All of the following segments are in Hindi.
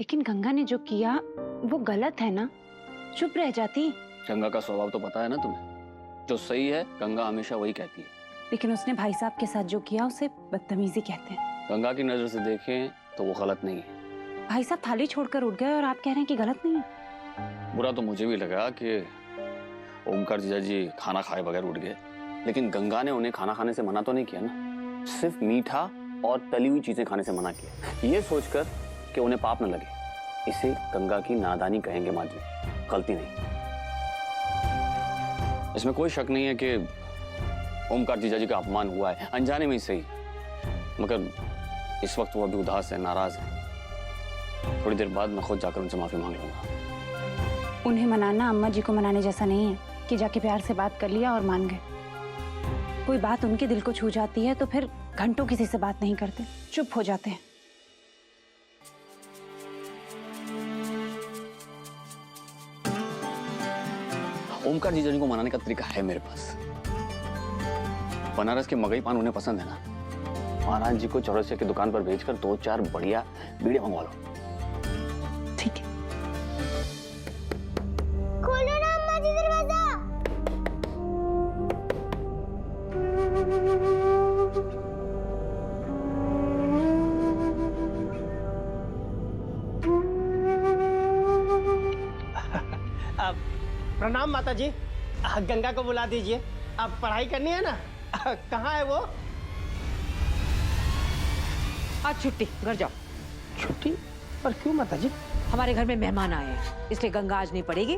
लेकिन गंगा ने जो किया वो गलत है ना, चुप रह जाती। गंगा का स्वभाव तो पता है ना तुम्हें, जो सही है गंगा हमेशा वही कहती है। लेकिन उसने भाई साहब के साथ जो किया उसे बदतमीजी कहते हैं। गंगा की नजर से देखें तो वो गलत नहीं है। भाई साहब थाली छोड़कर उठ गए और आप कह रहे हैं कि गलत नहीं है। बुरा तो मुझे भी लगा कि ओमकार जीजा जी खाना खाए बगैर उठ गए, लेकिन गंगा ने उन्हें खाना खाने से मना तो नहीं किया ना, सिर्फ मीठा और तली हुई चीजें खाने से मना किया, ये सोचकर कि उन्हें पाप न लगे। इसे गंगा की नादानी कहेंगे माँ जी, गलती नहीं। इसमें कोई शक नहीं है कि ओमकार जीजा जी का अपमान हुआ है, अनजाने में ही सही, मगर इस वक्त वो अभी उदास है, नाराज है। थोड़ी देर बाद मैं खुद जाकर उनसे माफी मांग लूंगा। उन्हें मनाना अम्मा जी को मनाने जैसा नहीं है कि जाके प्यार से बात कर लिया और मान गए। कोई बात उनके दिल को छू जाती है तो फिर घंटों किसी से बात नहीं करते, चुप हो जाते हैं। ओमकार जीजा जी को मनाने का तरीका है मेरे पास। बनारस के मगई पान उन्हें पसंद है ना, महाराज जी को चौरसिया की दुकान पर भेजकर 2-4 बढ़िया बीड़े मंगवा लो। ठीक है। खोलो ना अम्मा जी दरवाजा। प्रणाम माता जी। गंगा को बुला दीजिए, अब पढ़ाई करनी है ना। कहाँ है वो? आज छुट्टी, घर जाओ। छुट्टी? पर क्यों माता जी? हमारे घर में मेहमान आए हैं, इसलिए गंगा आज नहीं पड़ेगी,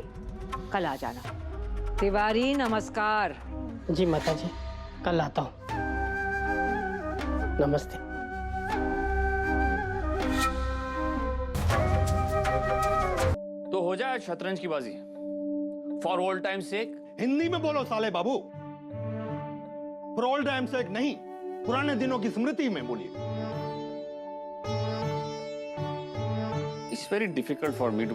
कल आ जाना। तिवारी नमस्कार। जी माता जी, कल आता हूँ। नमस्ते। तो हो जाए शतरंज की बाजी, for old time sake. Hindi में बोलो साले बाबू, फॉर ओल्ड टाइम सेक नहीं, पुराने दिनों की स्मृति में बोलिए। It's very difficult for me too.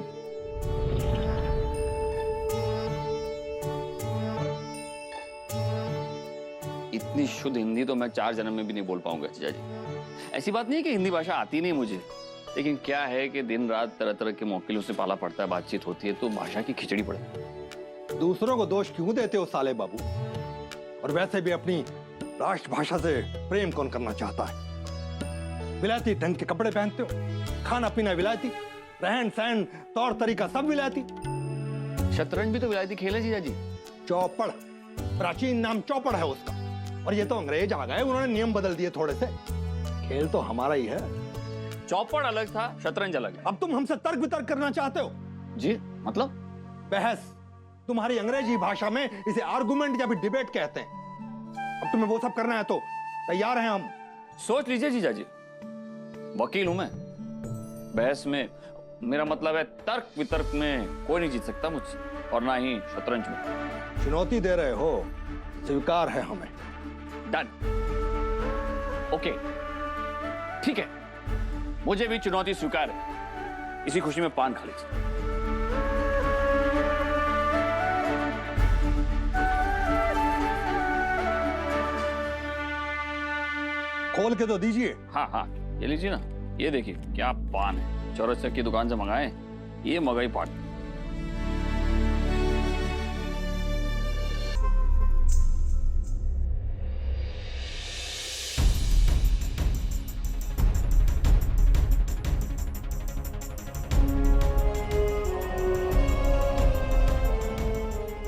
इतनी शुद्ध हिंदी तो मैं 4 जन्म में भी नहीं बोल पाऊंगा जीजा जी। ऐसी बात नहीं है कि हिंदी भाषा आती नहीं मुझे, लेकिन क्या है कि दिन रात तरह तरह के मौकिलों से पाला पड़ता है, बातचीत होती है तो भाषा की खिचड़ी पड़ती है। दूसरों को दोष क्यों देते हो साले बाबू? और वैसे भी अपनी राष्ट्रभाषा से प्रेम कौन करना चाहता है? विलायती ढंग के कपड़े पहनते हो, खाना पीना विलायती, रहन सहन तौर तरीका सब विलायती। शतरंज भी तो विलायती खेल है जीजा जी। चौपड़, प्राचीन नाम चौपड़ है उसका, और ये तो अंग्रेज आ गए, उन्होंने नियम बदल दिए थोड़े से। खेल तो हमारा ही है। चौपड़ अलग था, शतरंज अलग है। अब तुम हमसे तर्क वितर्क करना चाहते हो? जी मतलब? बहस। तुम्हारी अंग्रेजी भाषा में इसे आर्गुमेंट या फिर डिबेट कहते हैं। अब तुम्हें वो सब करना है तो तैयार हैं हम। सोच लीजिए जीजा जी, वकील हूं मैं, बहस में मेरा मतलब है तर्क वितर्क में कोई नहीं जीत सकता मुझसे, और ना ही शतरंज में। चुनौती दे रहे हो, स्वीकार है हमें। डन। ओके ठीक है, मुझे भी चुनौती स्वीकार है। इसी खुशी में पान खा लीजिए। खोल के तो दीजिए। हाँ हाँ, ये लीजिए ना, ये देखिए क्या पान है, चौरसिया की दुकान से मंगाए, ये मगई पान।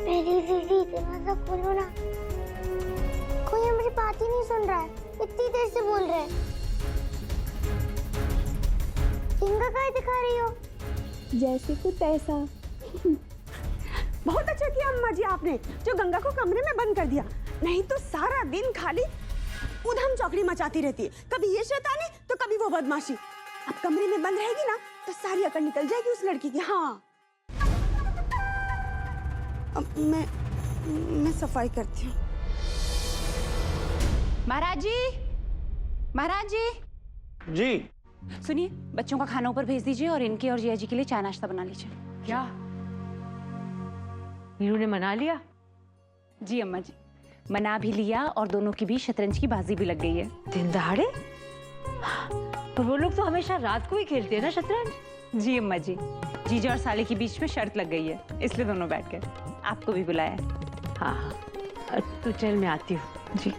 मेरी दीदी दरवाजा खोलो ना। कोई हमारी बात ही नहीं सुन रहा है, इतनी देर से बोल रहे हैं। गंगा काय दिखा रही हो? जैसे को तैसा। बहुत अच्छा किया अम्मा जी आपने जो गंगा को कमरे में बंद कर दिया, नहीं तो सारा दिन खाली उधम चौकड़ी मचाती रहती है, कभी ये शैतानी तो कभी वो बदमाशी। अब कमरे में बंद रहेगी ना तो सारी अकल निकल जाएगी उस लड़की की। हाँ, अब मैं सफाई करती हूँ। महाराज जी, महाराज जी। जी। सुनिए, बच्चों का खाना ऊपर भेज दीजिए और इनके और जिया जी के लिए चाय नाश्ता बना लीजिए। क्या वीरू ने मना लिया? जी अम्मा जी, मना भी लिया और दोनों की भी शतरंज की बाजी भी लग गई है। दिन दहाड़े? पर वो लोग तो हमेशा रात को ही खेलते हैं ना शतरंज। जी अम्मा जी, जीजा और साले के बीच में शर्त लग गई है, इसलिए दोनों बैठ गए। आपको भी बुलाया है। हाँ हाँ, तू चल, मैं आती हूँ। जी।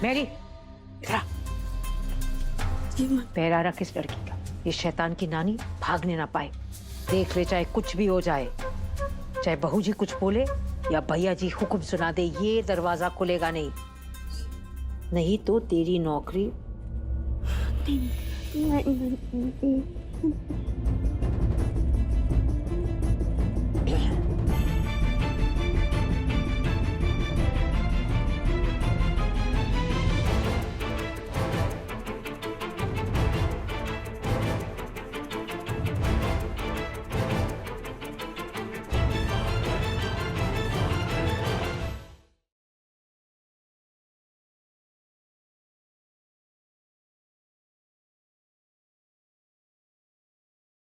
मैरी, इधर आ। पैरा रख इस लड़की का, ये शैतान की नानी भागने ना पाए। देख ले, चाहे कुछ भी हो जाए, चाहे बहू जी कुछ बोले या भैया जी हुक्म सुना दे, ये दरवाजा खुलेगा नहीं। नहीं तो तेरी नौकरी। नहीं